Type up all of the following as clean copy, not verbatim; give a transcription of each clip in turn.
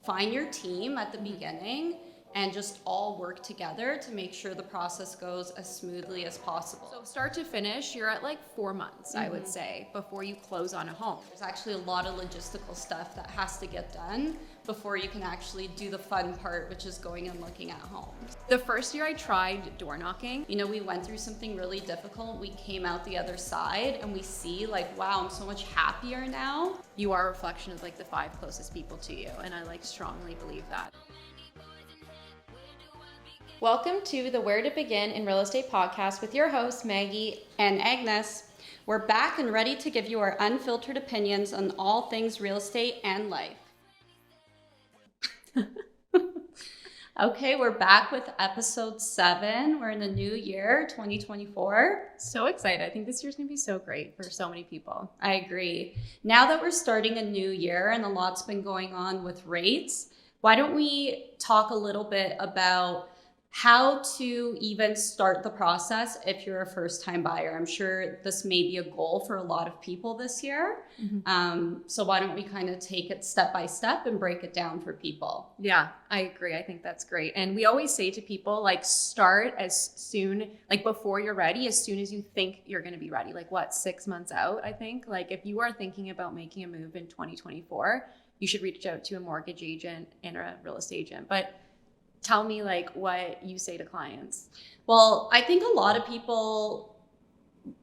Find your team at the beginning and just all work together to make sure the process goes as smoothly as possible. So start to finish, you're at like 4 months, I would say, before you close on a home. There's actually a lot of logistical stuff that has to get done before you can actually do the fun part, which is going and looking at homes. The first year I tried door knocking. You know, we went through something really difficult. We came out the other side and we see like, wow, I'm so much happier now. You are a reflection of like the 5 closest people to you, and I like strongly believe that. Welcome to the Where to Begin in Real Estate podcast with your hosts, Maggie and Agnes. We're back and ready to give you our unfiltered opinions on all things real estate and life. Okay, we're back with episode 7. We're in the new year, 2024. So excited. I think this year's going to be so great for so many people. I agree. Now that we're starting a new year and a lot's been going on with rates, why don't we talk a little bit about how to even start the process if you're a first-time buyer. I'm sure this may be a goal for a lot of people this year. So why don't we kind of take it step by step and break it down for people? Yeah, I agree. I think that's great. And we always say to people, like, start as soon, like before you're ready, as soon as you think you're going to be ready. Like 6 months out, I think. Like if you are thinking about making a move in 2024, you should reach out to a mortgage agent and a real estate agent. But tell me like what you say to clients. Well, I think a lot of people,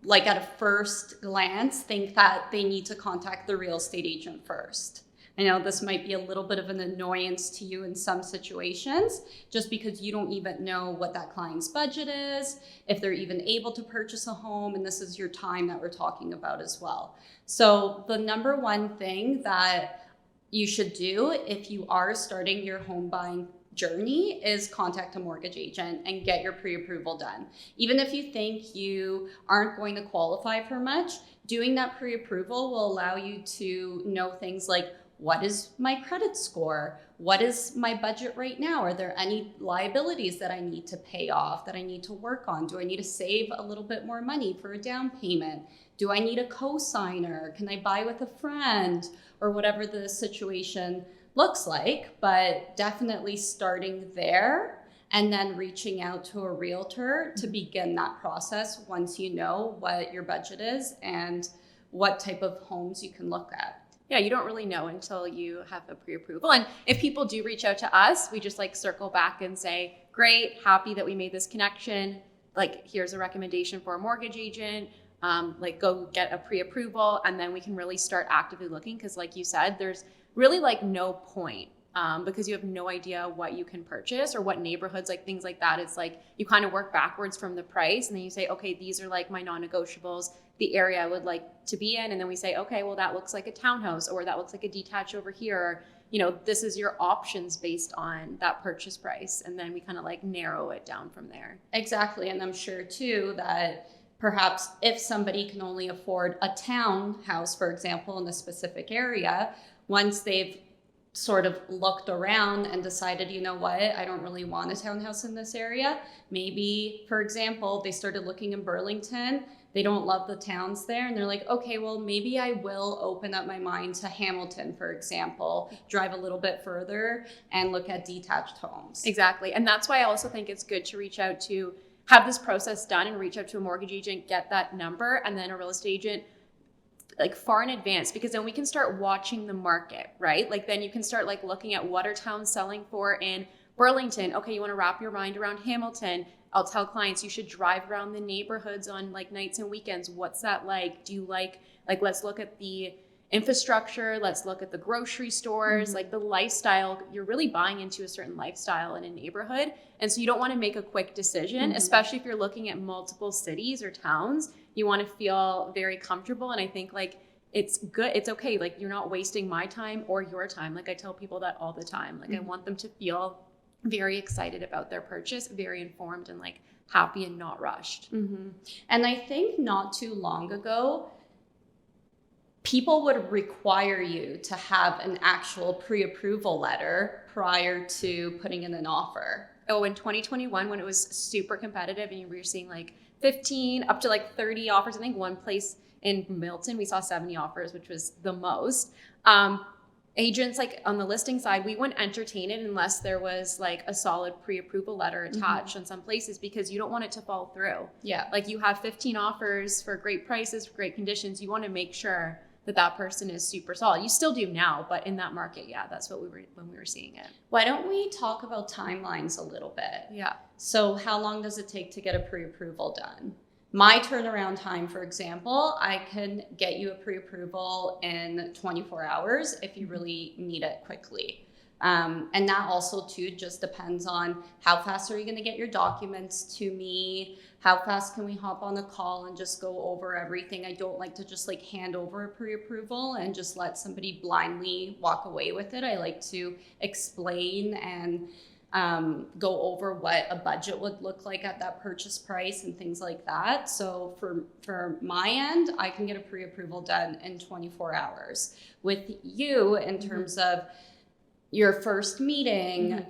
like at a first glance, think that they need to contact the real estate agent first. I know this might be a little bit of an annoyance to you in some situations, just because you don't even know what that client's budget is, if they're even able to purchase a home, and this is your time that we're talking about as well. So the number one thing that you should do if you are starting your home buying journey is contact a mortgage agent and get your pre-approval done. Even if you think you aren't going to qualify for much, doing that pre-approval will allow you to know things like, what is my credit score? What is my budget right now? Are there any liabilities that I need to pay off, that I need to work on? Do I need to save a little bit more money for a down payment? Do I need a co-signer? Can I buy with a friend? Or whatever the situation looks like, but definitely starting there and then reaching out to a realtor to begin that process once you know what your budget is and what type of homes you can look at. Yeah, you don't really know until you have a pre-approval. And if people do reach out to us, we just like circle back and say, great, happy that we made this connection. Like, here's a recommendation for a mortgage agent. Like go get a pre-approval, and then we can really start actively looking. Because like you said, there's really like no point because you have no idea what you can purchase or what neighborhoods, like things like that. It's like you kind of work backwards from the price, and then you say, okay, these are like my non-negotiables, the area I would like to be in. And then we say, okay, well, that looks like a townhouse, or that looks like a detached over here. Or, you know, this is your options based on that purchase price. And then we kind of like narrow it down from there. Exactly. And I'm sure too that perhaps if somebody can only afford a townhouse, for example, in a specific area, once they've sort of looked around and decided, you know what, I don't really want a townhouse in this area. Maybe, for example, they started looking in Burlington. They don't love the towns there. And they're like, okay, well, maybe I will open up my mind to Hamilton, for example, drive a little bit further and look at detached homes. Exactly. And that's why I also think it's good to reach out to have this process done and reach out to a mortgage agent, get that number, and then a real estate agent like far in advance, because then we can start watching the market, right? Like then you can start like looking at what are towns selling for in Burlington. Okay, you want to wrap your mind around Hamilton. I'll tell clients you should drive around the neighborhoods on like nights and weekends. What's that like? Do you like let's look at the infrastructure, let's look at the grocery stores, like the lifestyle. You're really buying into a certain lifestyle in a neighborhood. And so you don't want to make a quick decision, especially if you're looking at multiple cities or towns. You want to feel very comfortable. And I think like it's good, it's okay. Like you're not wasting my time or your time. Like I tell people that all the time. Like I want them to feel very excited about their purchase, very informed and like happy and not rushed. And I think not too long ago, people would require you to have an actual pre-approval letter prior to putting in an offer. Oh, in 2021, when it was super competitive and you were seeing like 15 up to like 30 offers, I think one place in Milton, we saw 70 offers, which was the most. agents, like on the listing side, we wouldn't entertain it unless there was like a solid pre-approval letter attached in some places, because you don't want it to fall through. Yeah. Like you have 15 offers for great prices, for great conditions. You want to make sure that that person is super solid. You still do now, but in that market, yeah, that's what we were when we were seeing it. Why don't we talk about timelines a little bit? Yeah. So how long does it take to get a pre-approval done? My turnaround time, for example, I can get you a pre-approval in 24 hours if you really need it quickly. And that also too just depends on how fast are you going to get your documents to me? How fast can we hop on a call and just go over everything? I don't like to just like hand over a pre-approval and just let somebody blindly walk away with it. I like to explain and go over what a budget would look like at that purchase price and things like that. So for my end, I can get a pre-approval done in 24 hours. With you, in terms of your first meeting,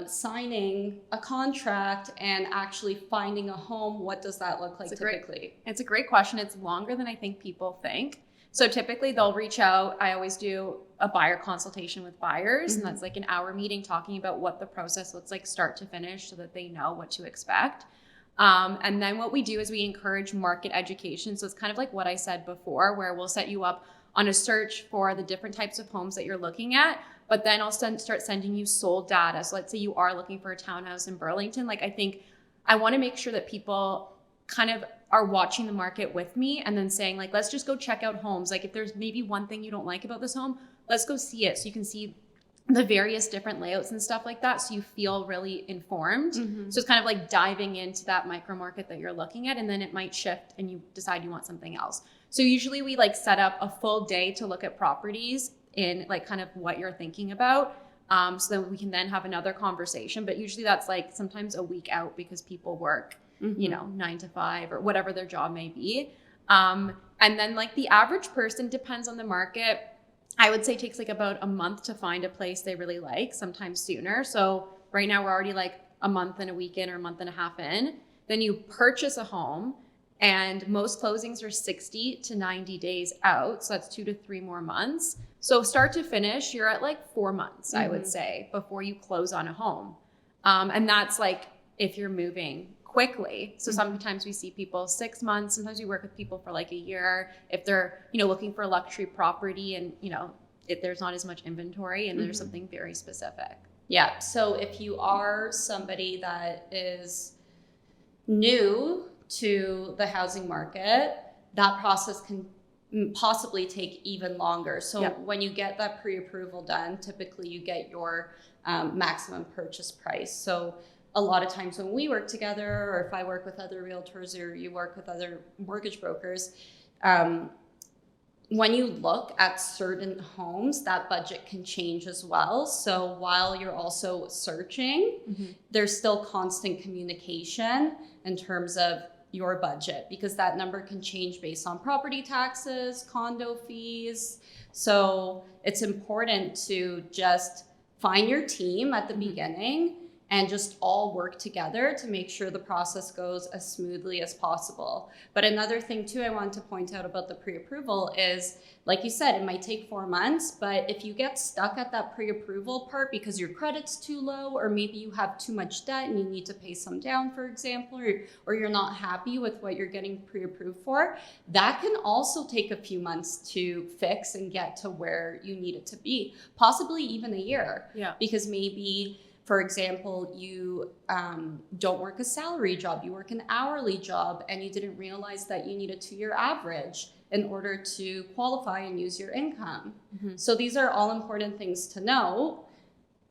signing a contract, and actually finding a home, what does that look like typically? It's a great question. It's longer than I think people think. So typically they'll reach out. I always do a buyer consultation with buyers, and that's like an hour meeting talking about what the process looks like start to finish so that they know what to expect. And then what we do is we encourage market education. So it's kind of like what I said before, where we'll set you up on a search for the different types of homes that you're looking at, but then I'll start sending you sold data. So let's say you are looking for a townhouse in Burlington. Like I think I want to make sure that people kind of are watching the market with me and then saying like, let's just go check out homes. Like if there's maybe one thing you don't like about this home, let's go see it. So you can see the various different layouts and stuff like that. So you feel really informed. So it's kind of like diving into that micro market that you're looking at, and then it might shift and you decide you want something else. So usually we like set up a full day to look at properties in like kind of what you're thinking about. So then we can then have another conversation, but usually that's like sometimes a week out because people work, 9 to 5 or whatever their job may be. And then like the average person, depends on the market, I would say takes like about a month to find a place they really like, sometimes sooner. So right now we're already like a month and a week in or a month and a half in. Then you purchase a home, and most closings are 60 to 90 days out. So that's 2 to 3 more months. So start to finish, you're at like 4 months, I would say, before you close on a home. And that's like if you're moving quickly. So sometimes we see people 6 months. Sometimes we work with people for like a year. If they're, looking for a luxury property and, if there's not as much inventory and there's something very specific. Yeah. So if you are somebody that is new to the housing market, that process can possibly take even longer. So when you get that pre-approval done, typically you get your maximum purchase price. So a lot of times when we work together, or if I work with other realtors or you work with other mortgage brokers, when you look at certain homes, that budget can change as well. So while you're also searching, there's still constant communication in terms of your budget, because that number can change based on property taxes, condo fees. So it's important to just find your team at the beginning and just all work together to make sure the process goes as smoothly as possible. But another thing too I want to point out about the pre-approval is, like you said, it might take 4 months, but if you get stuck at that pre-approval part because your credit's too low, or maybe you have too much debt and you need to pay some down, for example, or you're not happy with what you're getting pre-approved for, that can also take a few months to fix and get to where you need it to be, possibly even a year. Yeah. Because maybe, for example, you don't work a salary job, you work an hourly job, and you didn't realize that you need a 2-year average in order to qualify and use your income. So these are all important things to know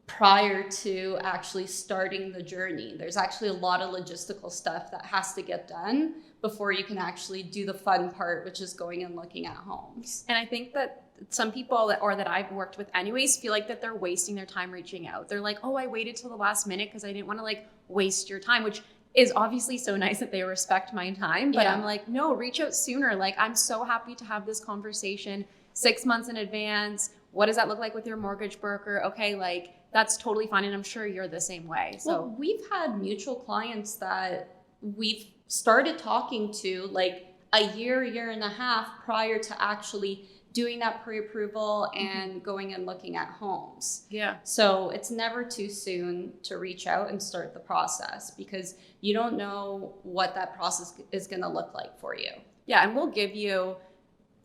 prior to actually starting the journey. There's actually a lot of logistical stuff that has to get done before you can actually do the fun part, which is going and looking at homes. And I think that some people that I've worked with anyways feel like that they're wasting their time reaching out. They're like, oh, I waited till the last minute because I didn't want to like waste your time, which is obviously so nice that they respect my time. But I'm like, no, reach out sooner. Like, I'm so happy to have this conversation 6 months in advance. What does that look like with your mortgage broker? Okay, like that's totally fine. And I'm sure you're the same way. So well, we've had mutual clients that we've started talking to like a year and a half prior to actually doing that pre-approval and going and looking at homes. Yeah. So it's never too soon to reach out and start the process, because you don't know what that process is going to look like for you. Yeah, and we'll give you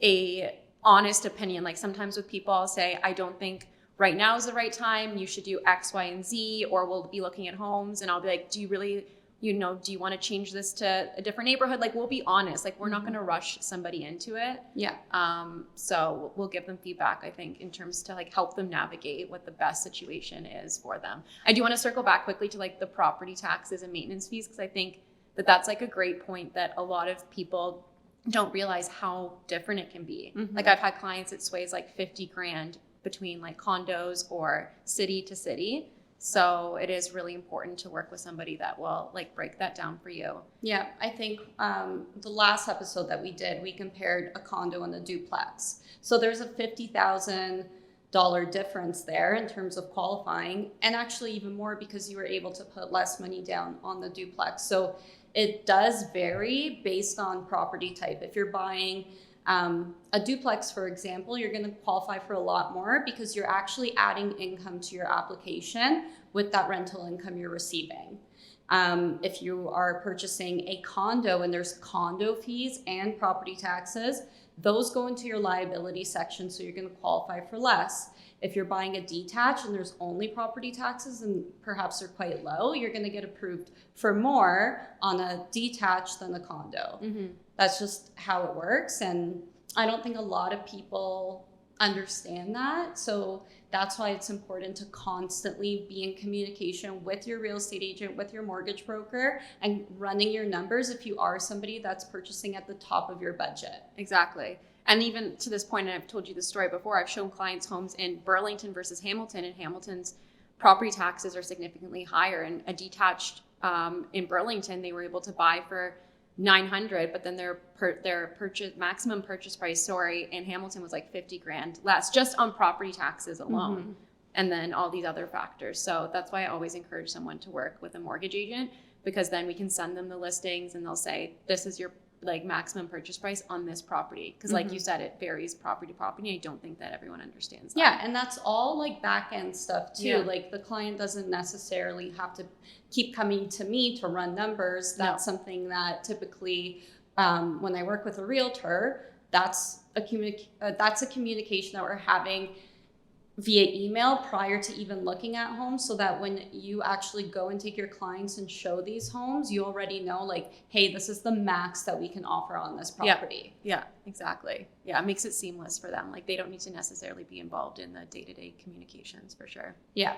a honest opinion. Like sometimes with people, I'll say, I don't think right now is the right time. You should do X, Y, and Z, or we'll be looking at homes, and I'll be like, do you really, do you want to change this to a different neighborhood? Like, we'll be honest. Like, we're not going to rush somebody into it. Yeah. So we'll give them feedback, I think, in terms to like help them navigate what the best situation is for them. I do want to circle back quickly to like the property taxes and maintenance fees, because I think that that's like a great point that a lot of people don't realize how different it can be. Like, I've had clients, it sways like 50 grand between like condos or city to city. So it is really important to work with somebody that will like break that down for you. Yeah, I think the last episode that we did, we compared a condo and a duplex. So there's a $50,000 difference there in terms of qualifying, and actually even more because you were able to put less money down on the duplex. So it does vary based on property type. If you're buying a duplex, for example, you're going to qualify for a lot more because you're actually adding income to your application with that rental income you're receiving. If you are purchasing a condo and there's condo fees and property taxes, those go into your liability section, so you're going to qualify for less. If you're buying a detached and there's only property taxes and perhaps they're quite low, you're going to get approved for more on a detached than a condo. That's just how it works. And I don't think a lot of people understand that. So that's why it's important to constantly be in communication with your real estate agent, with your mortgage broker, and running your numbers if you are somebody that's purchasing at the top of your budget. Exactly. And even to this point, and I've told you the story before, I've shown clients homes in Burlington versus Hamilton, and Hamilton's property taxes are significantly higher. And a detached in Burlington, they were able to buy for $900, but then their maximum purchase price, in Hamilton was like 50 grand less, just on property taxes alone. And then all these other factors. So that's why I always encourage someone to work with a mortgage agent, because then we can send them the listings and they'll say, this is your like maximum purchase price on this property. Because like you said, it varies property to property. I don't think that everyone understands that. Yeah, and that's all like back end stuff too. Yeah. Like the client doesn't necessarily have to keep coming to me to run numbers. That's something that typically when I work with a realtor, that's a communication that we're having via email prior to even looking at homes, so that when you actually go and take your clients and show these homes, you already know like, hey, this is the max that we can offer on this property. Yeah, exactly. Yeah, it makes it seamless for them. Like, they don't need to necessarily be involved in the day-to-day communications, for sure. Yeah.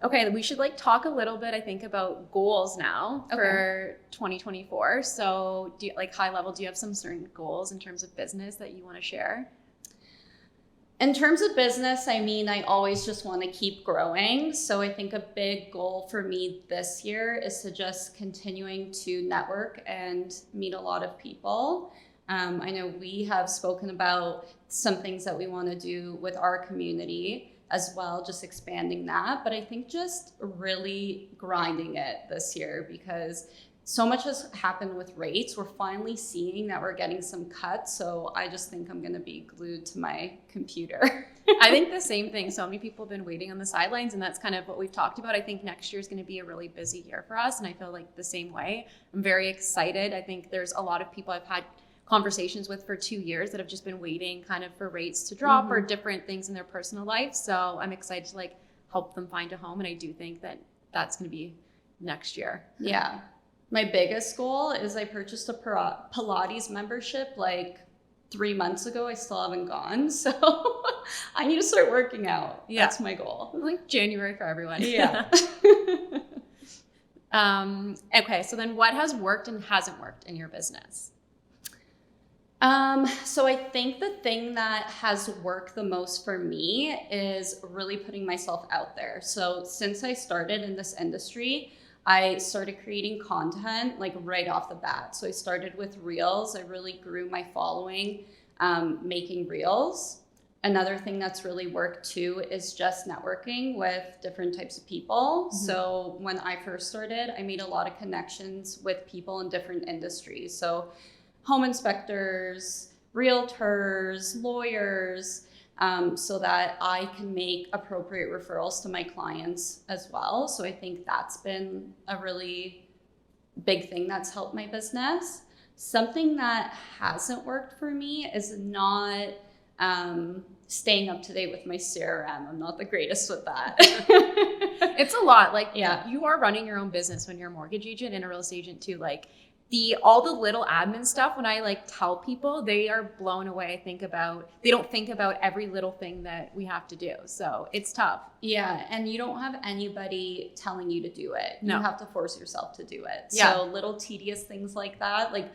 Okay, we should like talk a little bit, I think, about goals now for 2024. So do you, like high level, do you have some certain goals in terms of business that you want to share? In terms of business, I mean, I always just want to keep growing. So I think a big goal for me this year is to just continuing to network and meet a lot of people. I know we have spoken about some things that we want to do with our community as well, just expanding that. But I think just really grinding it this year, because so much has happened with rates. We're finally seeing that we're getting some cuts. So I just think I'm going to be glued to my computer. I think the same thing. So many people have been waiting on the sidelines, and that's kind of what we've talked about. I think next year is going to be a really busy year for us, and I feel like the same way. I'm very excited. I think there's a lot of people I've had conversations with for 2 years that have just been waiting kind of for rates to drop or different things in their personal life. So I'm excited to like help them find a home, and I do think that that's going to be next year. Yeah. My biggest goal is I purchased a Pilates membership like 3 months ago. I still haven't gone. So I need to start working out. Yeah. That's my goal. Like January for everyone. Yeah. Okay. So then what has worked and hasn't worked in your business? So I think the thing that has worked the most for me is really putting myself out there. So since I started in this industry, I started creating content like right off the bat. So I started with reels. I really grew my following making reels. Another thing that's really worked too is just networking with different types of people. So when I first started, I made a lot of connections with people in different industries. So home inspectors, realtors, lawyers, so that I can make appropriate referrals to my clients as well. So I think that's been a really big thing that's helped my business. Something that hasn't worked for me is not staying up to date with my CRM. I'm not the greatest with that. It's a lot. Like, yeah, you are running your own business when you're a mortgage agent and a real estate agent too. Like, all the little admin stuff, when I like tell people, they are blown away. They don't think about every little thing that we have to do. So it's tough. Yeah, and you don't have anybody telling you to do it. No. You have to force yourself to do it. Yeah. So little tedious things like that, like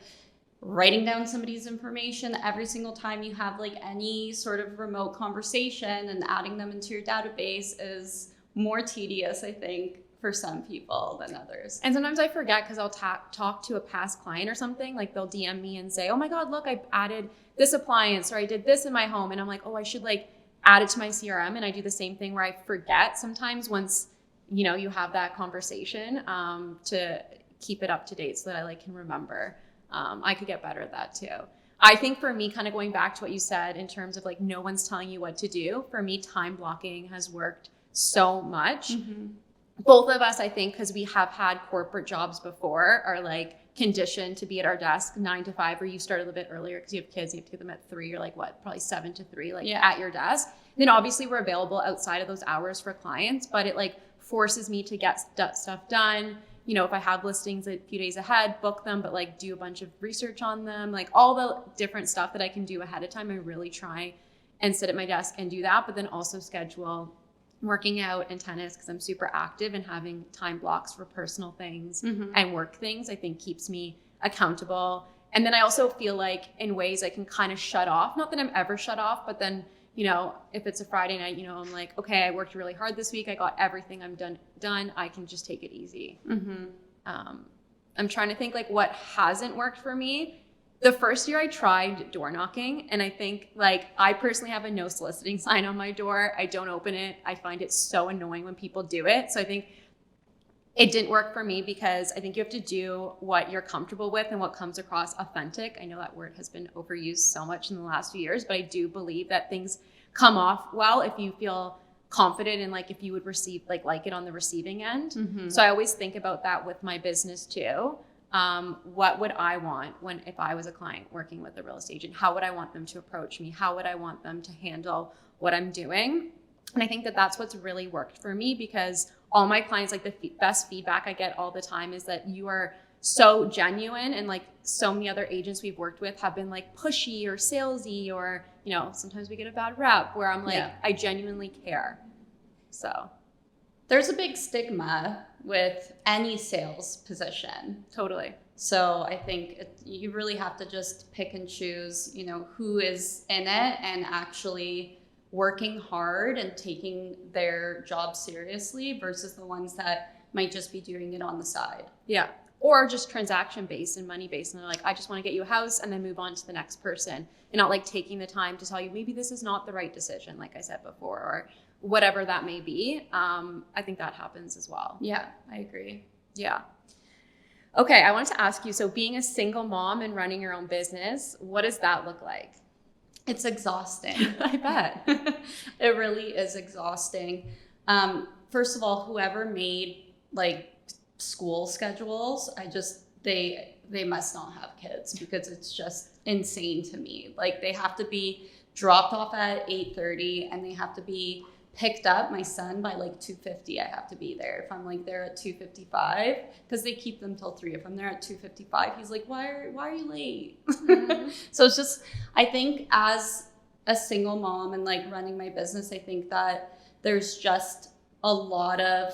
writing down somebody's information every single time you have like any sort of remote conversation and adding them into your database is more tedious, I think, for some people than others. And sometimes I forget because I'll talk to a past client or something. Like, they'll DM me and say, oh my God, look, I added this appliance, or I did this in my home. And I'm like, oh, I should like add it to my CRM. And I do the same thing where I forget sometimes once, you have that conversation, to keep it up to date so that I like can remember. I could get better at that too. I think for me, kind of going back to what you said in terms of like, no one's telling you what to do. For me, time blocking has worked so much. Mm-hmm. Both of us, I think, because we have had corporate jobs before, are like conditioned to be at our desk 9 to 5, or you start a little bit earlier because you have kids, you have to get them at 3, or like probably 7 to 3, like at your desk. Then obviously we're available outside of those hours for clients, but it like forces me to get stuff done. If I have listings a few days ahead, book them, but like do a bunch of research on them, like all the different stuff that I can do ahead of time. I really try and sit at my desk and do that, but then also schedule working out and tennis because I'm super active, and having time blocks for personal things and work things, I think keeps me accountable. And then I also feel like in ways I can kind of shut off, not that I'm ever shut off, but then, if it's a Friday night, I'm like, okay, I worked really hard this week. I got everything I'm done. I can just take it easy. I'm trying to think like what hasn't worked for me. The first year I tried door knocking, and I think like I personally have a no soliciting sign on my door. I don't open it. I find it so annoying when people do it. So I think it didn't work for me because I think you have to do what you're comfortable with and what comes across authentic. I know that word has been overused so much in the last few years, but I do believe that things come off well if you feel confident and like if you would receive like it on the receiving end. So I always think about that with my business too. What would I want if I was a client working with a real estate agent? How would I want them to approach me? How would I want them to handle what I'm doing? And I think that that's what's really worked for me, because all my clients, like the best feedback I get all the time is that you are so genuine, and like so many other agents we've worked with have been like pushy or salesy, or sometimes we get a bad rep where I'm like, I genuinely care. So there's a big stigma with any sales position. Totally. So I think you really have to just pick and choose, who is in it and actually working hard and taking their job seriously versus the ones that might just be doing it on the side. Yeah. Or just transaction based and money based. And they're like, I just want to get you a house and then move on to the next person, and not like taking the time to tell you maybe this is not the right decision, like I said before, or whatever that may be. I think that happens as well. Yeah, I agree. Yeah. Okay, I wanted to ask you, so being a single mom and running your own business, what does that look like? It's exhausting. I bet. It really is exhausting. First of all, whoever made like school schedules, they must not have kids, because it's just insane to me. Like, they have to be dropped off at 8:30 and they have to be picked up, my son, by like 2:50. I have to be there. If I'm like there at 2:55, because they keep them till 3. If I'm there at 2:55, he's like, why are you late? So it's just, I think as a single mom and like running my business, I think that there's just a lot of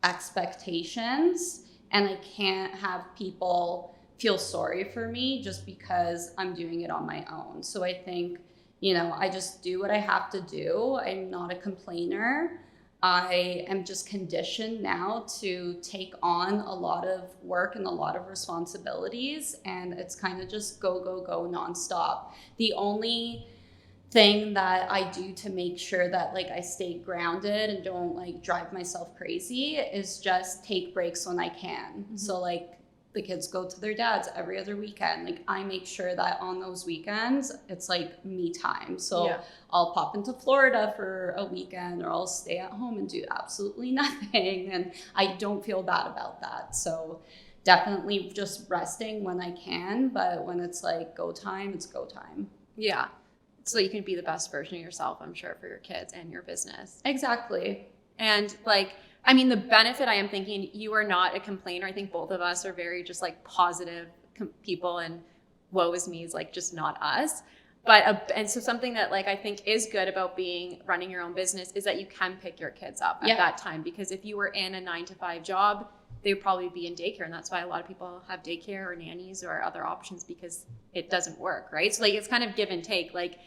expectations, and I can't have people feel sorry for me just because I'm doing it on my own. So I think, I just do what I have to do. I'm not a complainer. I am just conditioned now to take on a lot of work and a lot of responsibilities, and it's kind of just go, go, go nonstop. The only thing that I do to make sure that like I stay grounded and don't like drive myself crazy is just take breaks when I can. So like the kids go to their dad's every other weekend. Like I make sure that on those weekends, it's like me time. So Yeah. I'll pop into Florida for a weekend, or I'll stay at home and do absolutely nothing. And I don't feel bad about that. So definitely just resting when I can, but when it's like go time, it's go time. Yeah. So you can be the best version of yourself, I'm sure, for your kids and your business. Exactly. And like, I mean, the benefit, I am thinking, you are not a complainer. I think both of us are very just like positive people, and woe is me is like just not us. But and so something that like I think is good about running your own business is that you can pick your kids up at that time, because if you were in a 9-to-5 job, they would probably be in daycare, and that's why a lot of people have daycare or nannies or other options, because it doesn't work, right? So like it's kind of give and take. Like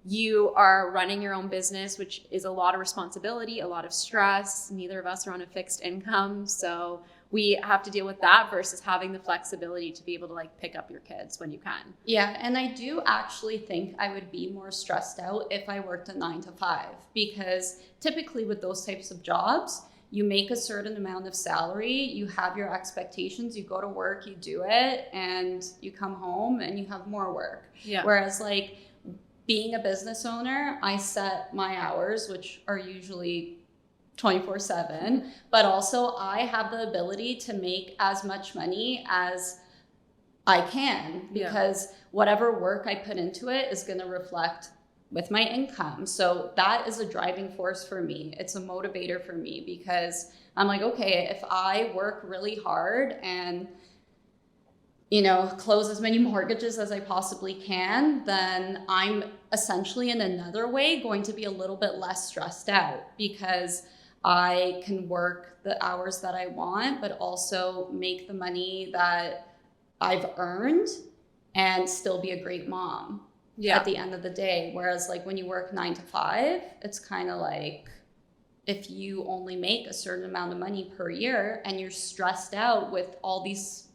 you are running your own business, which is a lot of responsibility, a lot of stress. Neither of us are on a fixed income, so we have to deal with that versus having the flexibility to be able to like pick up your kids when you can. Yeah, and I do actually think I would be more stressed out if I worked a 9-to-5, because typically with those types of jobs, you make a certain amount of salary, you have your expectations, you go to work, you do it, and you come home and you have more work. Yeah. Whereas like being a business owner, I set my hours, which are usually 24/7, but also I have the ability to make as much money as I can, because whatever work I put into it is going to reflect with my income. So that is a driving force for me. It's a motivator for me, because I'm like, okay, if I work really hard and close as many mortgages as I possibly can, then I'm essentially in another way going to be a little bit less stressed out, because I can work the hours that I want, but also make the money that I've earned and still be a great mom at the end of the day. Whereas like when you work 9-to-5, it's kind of like if you only make a certain amount of money per year and you're stressed out with all these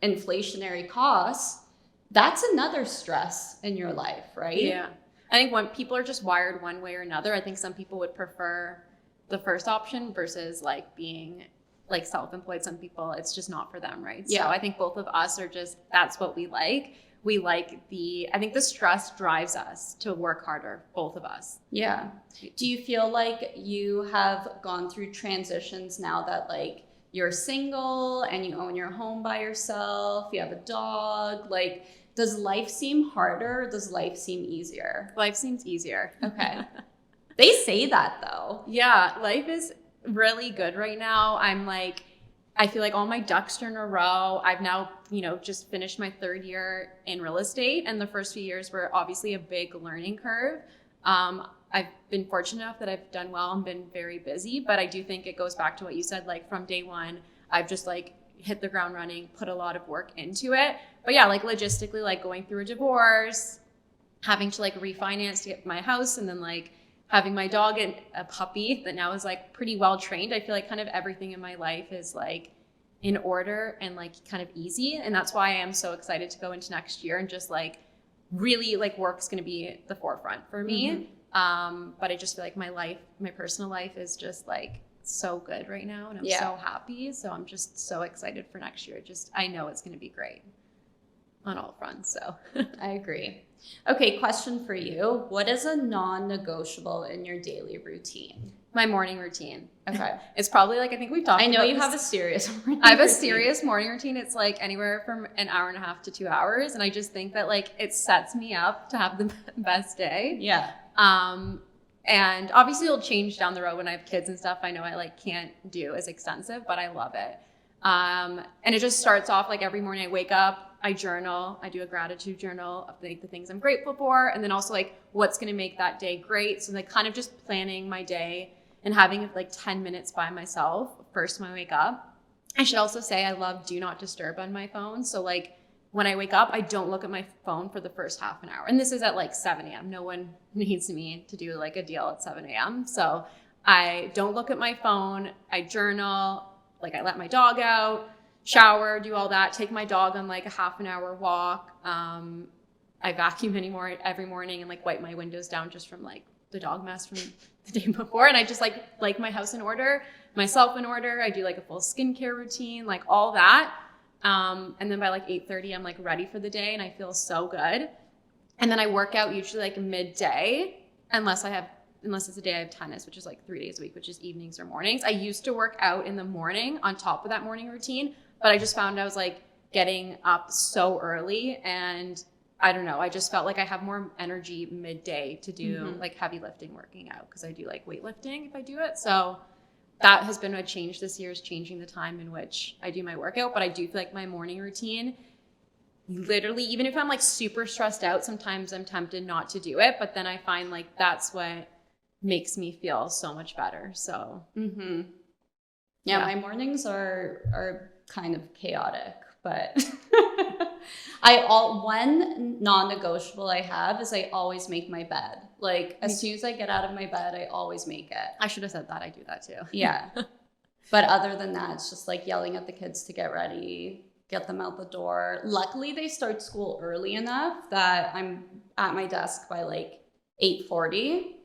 inflationary costs, that's another stress in your life, right? Yeah. I think when people are just wired one way or another, I think some people would prefer the first option versus like being like self-employed. Some people, it's just not for them, right? Yeah. So I think both of us are just, that's what we like. We like I think the stress drives us to work harder, both of us. Yeah. Do you feel like you have gone through transitions now that like you're single and you own your home by yourself, you have a dog? Like, does life seem harder or does life seem easier? Life seems easier. Okay. They say that though. Yeah, life is really good right now. I feel like all my ducks are in a row. I've now, just finished my 3rd year in real estate, and the first few years were obviously a big learning curve. I've been fortunate enough that I've done well and been very busy, but I do think it goes back to what you said, like from day one, I've just like hit the ground running, put a lot of work into it. But yeah, like logistically, like going through a divorce, having to like refinance to get my house, and then like having my dog and a puppy that now is like pretty well trained. I feel like kind of everything in my life is like in order and like kind of easy. And that's why I am so excited to go into next year and just like really like work's going to be the forefront for me. Mm-hmm. But I just feel like my personal life is just like so good right now, and I'm so happy. So I'm just so excited for next year. I know it's going to be great on all fronts. So I agree. Okay, question for you. What is a non-negotiable in your daily routine? My morning routine. Okay. It's probably like, I think we've talked about I know you this. have a serious morning I have a routine. serious morning routine. It's like anywhere from an hour and a half to 2 hours. And I just think that like it sets me up to have the best day. Yeah. And obviously it'll change down the road when I have kids and stuff. I know I like can't do as extensive, but I love it. And it just starts off like every morning I wake up, I journal, I do a gratitude journal of like the things I'm grateful for, and then also like what's going to make that day great. So like kind of just planning my day and having like 10 minutes by myself first when I wake up. I should also say I love do not disturb on my phone. So like when I wake up, I don't look at my phone for the first half an hour. And this is at like 7 a.m. No one needs me to do like a deal at 7 a.m. So I don't look at my phone. I journal, like I let my dog out, shower, do all that, take my dog on like a half an hour walk. I vacuum every morning and like wipe my windows down just from like the dog mess from the day before. And I just like my house in order, myself in order. I do like a full skincare routine, like all that. And then by like 8:30, I'm like ready for the day and I feel so good. And then I work out usually like midday, unless it's a day I have tennis, which is like 3 days a week, which is evenings or mornings. I used to work out in the morning on top of that morning routine, but I just found I was like getting up so early, and I don't know, I just felt like I have more energy midday to do like heavy lifting, working out, because I do like weightlifting if I do it. So that has been a change this year, is changing the time in which I do my workout. But I do feel like my morning routine, literally, even if I'm like super stressed out, sometimes I'm tempted not to do it, but then I find like that's what makes me feel so much better. So yeah, my mornings are kind of chaotic, but one non-negotiable I have is I always make my bed. Like as soon as I get out of my bed, I always make it. I should have said that. I do that too. Yeah. But other than that, it's just like yelling at the kids to get ready, get them out the door. Luckily, they start school early enough that I'm at my desk by like 8:40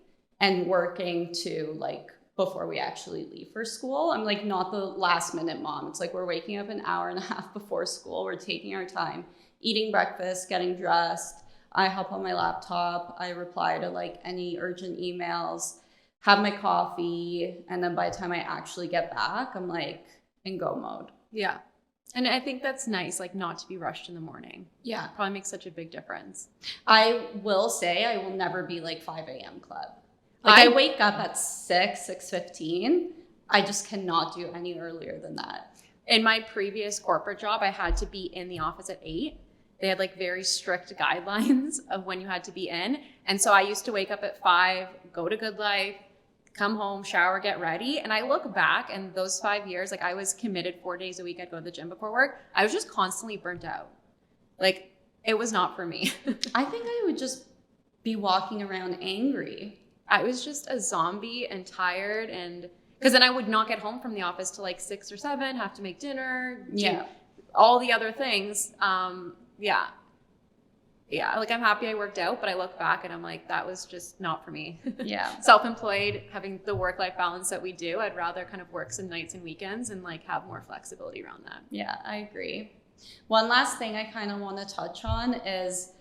and working to like before we actually leave for school. I'm like not the last minute mom. It's like we're waking up an hour and a half before school. We're taking our time, eating breakfast, getting dressed. I hop on my laptop. I reply to like any urgent emails, have my coffee, and then by the time I actually get back, I'm like in go mode. Yeah. And I think that's nice, like not to be rushed in the morning. Yeah. Probably makes such a big difference. I will say I will never be like 5 a.m. club. Like I wake up at 6:15. I just cannot do any earlier than that. In my previous corporate job, I had to be in the office at 8. They had like very strict guidelines of when you had to be in. And so I used to wake up at 5, go to Good Life, come home, shower, get ready. And I look back, and those 5 years, like I was committed 4 days a week. I'd go to the gym before work. I was just constantly burnt out. Like it was not for me. I think I would just be walking around angry. I was just a zombie and tired, and because then I would not get home from the office till like 6 or 7, have to make dinner, do all the other things. Yeah, like I'm happy I worked out, but I look back and I'm like, that was just not for me. Yeah. Self-employed, having the work-life balance that we do, I'd rather kind of work some nights and weekends and like have more flexibility around that. Yeah, I agree. One last thing I kind of want to touch on is,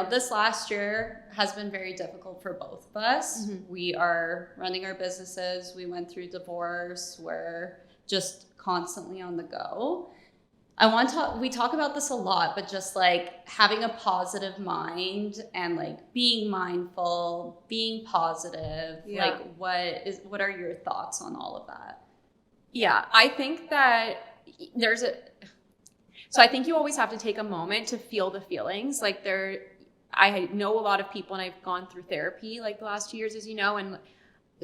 this last year has been very difficult for both of us. We are running our businesses. We went through divorce. We're just constantly on the go. We talk about this a lot, but just like having a positive mind and like being mindful, being positive, like what are your thoughts on all of that? Yeah, I think that so I think you always have to take a moment to feel the feelings. Like I know a lot of people, and I've gone through therapy like the last 2 years, as you know, and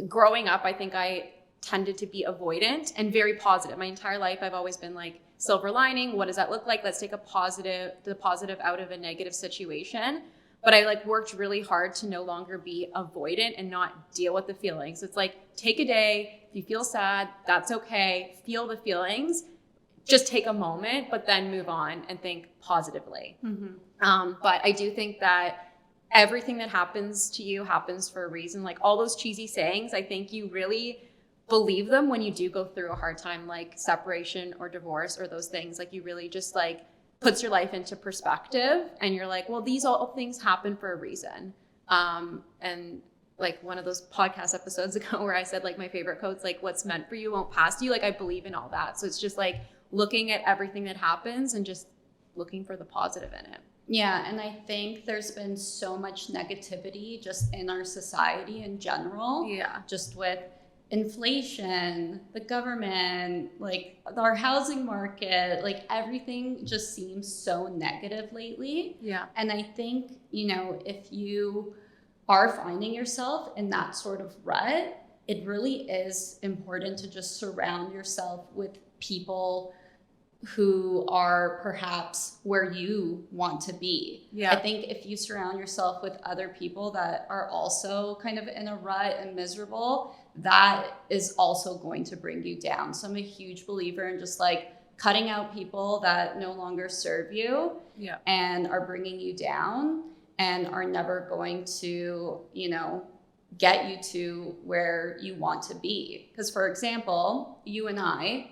growing up, I think I tended to be avoidant and very positive. My entire life, I've always been like silver lining. What does that look like? Let's take the positive out of a negative situation. But I like worked really hard to no longer be avoidant and not deal with the feelings. It's like, take a day. If you feel sad, that's okay. Feel the feelings. Just take a moment, but then move on and think positively. But I do think that everything that happens to you happens for a reason. Like all those cheesy sayings, I think you really believe them when you do go through a hard time, like separation or divorce or those things. Like you really just like puts your life into perspective, and you're like, well, these all things happen for a reason. And like one of those podcast episodes ago where I said like my favorite quote's like, what's meant for you won't pass you. Like I believe in all that. So it's just like looking at everything that happens and just looking for the positive in it. Yeah, and I think there's been so much negativity just in our society in general. Yeah. Just with inflation, the government, like our housing market, like everything just seems so negative lately. Yeah. And I think, if you are finding yourself in that sort of rut, it really is important to just surround yourself with people who are perhaps where you want to be. Yeah. I think if you surround yourself with other people that are also kind of in a rut and miserable, that is also going to bring you down. So I'm a huge believer in just like cutting out people that no longer serve you and are bringing you down and are never going to, get you to where you want to be. Because for example, you and I,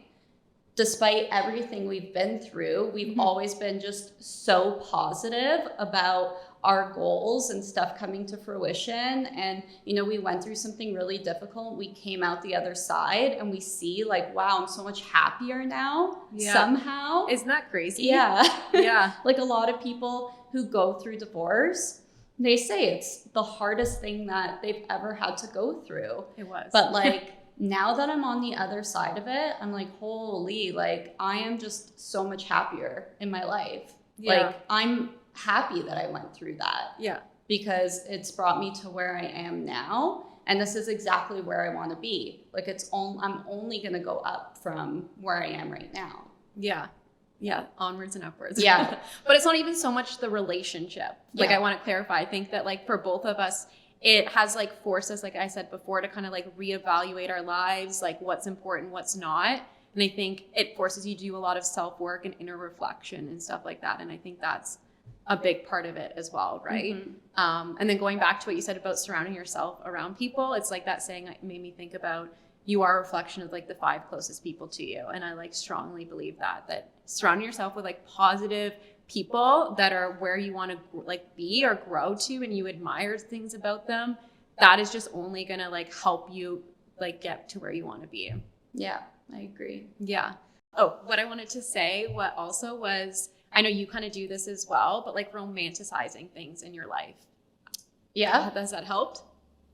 despite everything we've been through, we've always been just so positive about our goals and stuff coming to fruition. And, you know, we went through something really difficult. We came out the other side and we see like, wow, I'm so much happier now somehow. Isn't that crazy? Yeah. Yeah. Like a lot of people who go through divorce, they say it's the hardest thing that they've ever had to go through. It was. But like, now that I'm on the other side of it, I'm like, holy, like I am just so much happier in my life. Yeah. Like I'm happy that I went through that. Yeah. Because it's brought me to where I am now. And this is exactly where I want to be. Like I'm only going to go up from where I am right now. Yeah. Yeah. Onwards and upwards. Yeah. But it's not even so much the relationship. Like Yeah. I want to clarify. I think that like for both of us, it has like forced us, like I said before, to kind of like reevaluate our lives, like what's important, what's not. And I think it forces you to do a lot of self-work and inner reflection and stuff like that. And I think that's a big part of it as well, right? And then going back to what you said about surrounding yourself around people, it's like that saying made me think about you are a reflection of like the 5 closest people to you. And I like strongly believe that surrounding yourself with like positive people that are where you want to like be or grow to, and you admire things about them, that is just only going to like help you like get to where you want to be. Yeah, I agree. Yeah. Oh, what I wanted to say, what also was, I know you kind of do this as well, but like romanticizing things in your life. Yeah. Has that helped?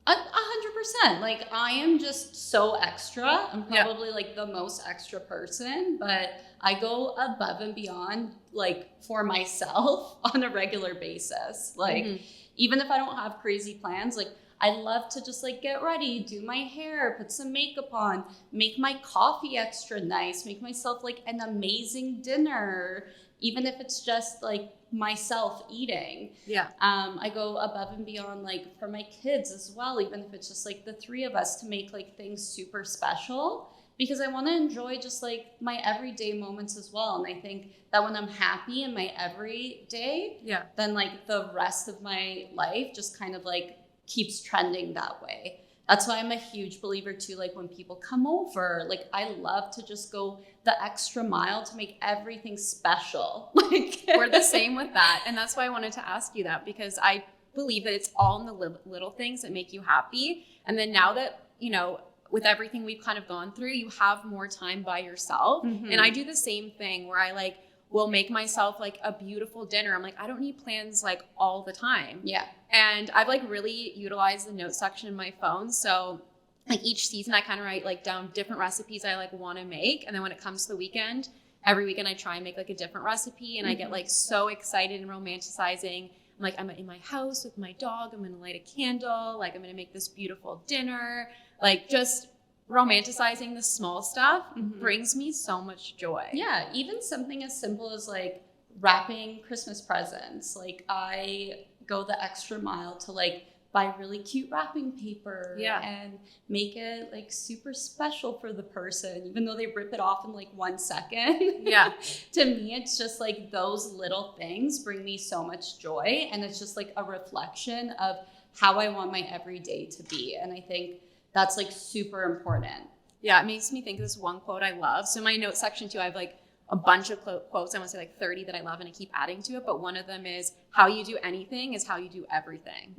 100%. Like I am just so extra. I'm probably like the most extra person, but I go above and beyond like for myself on a regular basis. Like even if I don't have crazy plans, like I love to just like get ready, do my hair, put some makeup on, make my coffee extra nice, make myself like an amazing dinner, even if it's just like myself eating. Yeah. I go above and beyond like for my kids as well, even if it's just like the 3 of us, to make like things super special, because I want to enjoy just like my everyday moments as well. And I think that when I'm happy in my everyday, then like the rest of my life just kind of like keeps trending that way. That's why I'm a huge believer too, like when people come over, like I love to just go the extra mile to make everything special. Like we're the same with that. And that's why I wanted to ask you that, because I believe that it's all in the little things that make you happy. And then now that, you know, with everything we've kind of gone through, you have more time by yourself. And I do the same thing where I like will make myself like a beautiful dinner. I'm like, I don't need plans like all the time. Yeah. And I've like really utilized the notes section in my phone. So like each season I kind of write like down different recipes I like want to make. And then when it comes to the weekend, every weekend I try and make like a different recipe. And I get like so excited and romanticizing. I'm like, I'm in my house with my dog. I'm going to light a candle. Like I'm going to make this beautiful dinner. Like just romanticizing the small stuff brings me so much joy. Yeah, even something as simple as like wrapping Christmas presents. Like I go the extra mile to like buy really cute wrapping paper and make it like super special for the person, even though they rip it off in like 1 second. Yeah. To me, it's just like those little things bring me so much joy. And it's just like a reflection of how I want my everyday to be. And I think that's like super important. Yeah, it makes me think of this one quote I love. So in my notes section too, I have like a bunch of quotes. I want to say like 30 that I love and I keep adding to it. But one of them is, how you do anything is how you do everything.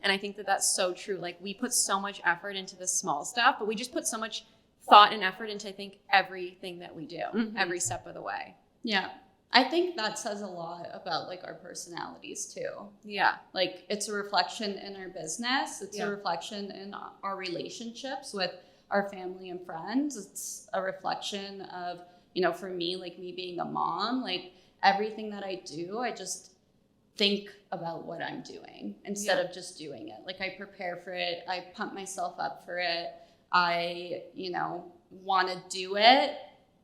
And I think that that's so true. Like we put so much effort into the small stuff, but we just put so much thought and effort into, I think, everything that we do, every step of the way. Yeah. I think that says a lot about like our personalities too. Yeah. Like it's a reflection in our business. It's a reflection in our relationships with our family and friends. It's a reflection of, you know, for me, like me being a mom, like everything that I do, I just think about what I'm doing instead of just doing it. Like I prepare for it. I pump myself up for it. I, you know, want to do it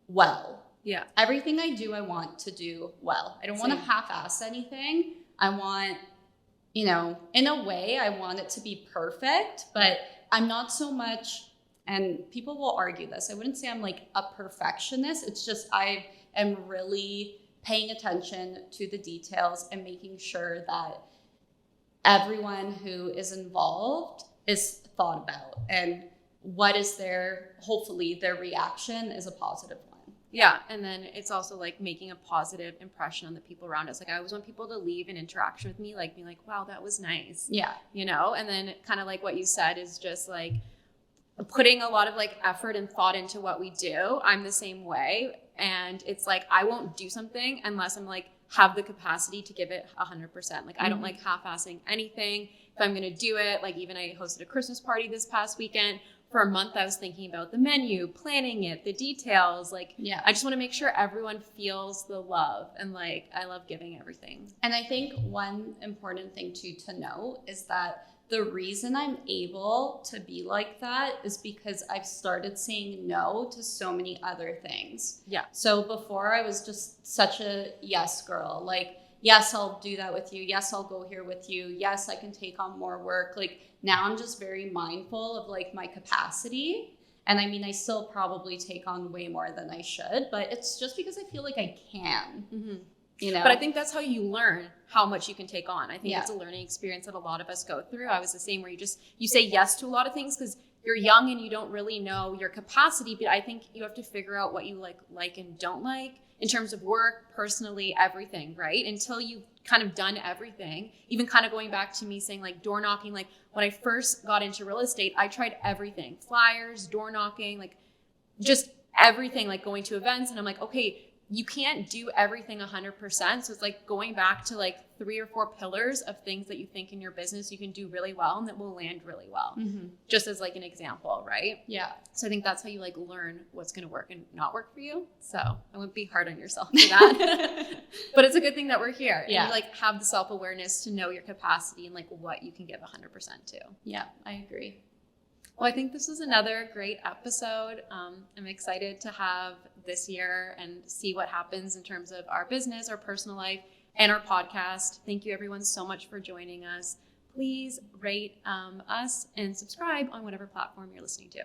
well. Yeah. Everything I do, I want to do well. I don't want to half-ass anything. I want, you know, in a way, I want it to be perfect, but I'm not so much, and people will argue this, I wouldn't say I'm like a perfectionist. It's just I am really paying attention to the details and making sure that everyone who is involved is thought about, and what is hopefully their reaction is a positive one. Yeah. And then it's also like making a positive impression on the people around us. Like I always want people to leave an interaction with me, like being like, wow, that was nice. Yeah. You know, and then kind of like what you said is just like putting a lot of like effort and thought into what we do. I'm the same way. And it's like, I won't do something unless I'm like, have the capacity to give it 100%. Like I don't like half-assing anything. If I'm going to do it, like even I hosted a Christmas party this past weekend. For a month, I was thinking about the menu, planning it, the details. Like, Yeah. I just want to make sure everyone feels the love. And like, I love giving everything. And I think one important thing too to note is that the reason I'm able to be like that is because I've started saying no to so many other things. Yeah. So before I was just such a yes girl. Like, yes, I'll do that with you. Yes, I'll go here with you. Yes, I can take on more work. Like now I'm just very mindful of like my capacity. And I mean, I still probably take on way more than I should, but it's just because I feel like I can. Mm-hmm. You know? But I think that's how you learn how much you can take on. I think Yeah. it's a learning experience that a lot of us go through. I was the same where you say yes to a lot of things because you're young and you don't really know your capacity. But I think you have to figure out what you like and don't like in terms of work, personally, everything, right? Until you've kind of done everything. Even kind of going back to me saying like door knocking, like when I first got into real estate, I tried everything, flyers, door knocking, like just everything, like going to events. And I'm like, okay, you can't do everything 100%. So it's like going back to like 3 or 4 pillars of things that you think in your business you can do really well and that will land really well. Mm-hmm. Just as like an example, right? Yeah. So I think that's how you like learn what's going to work and not work for you. So I wouldn't be hard on yourself for that. But it's a good thing that we're here. Yeah. And you like have the self-awareness to know your capacity and like what you can give 100% to. Yeah, I agree. Well, I think this was another great episode. I'm excited to have this year and see what happens in terms of our business, our personal life, and our podcast. Thank you everyone so much for joining us. Please rate us and subscribe on whatever platform you're listening to.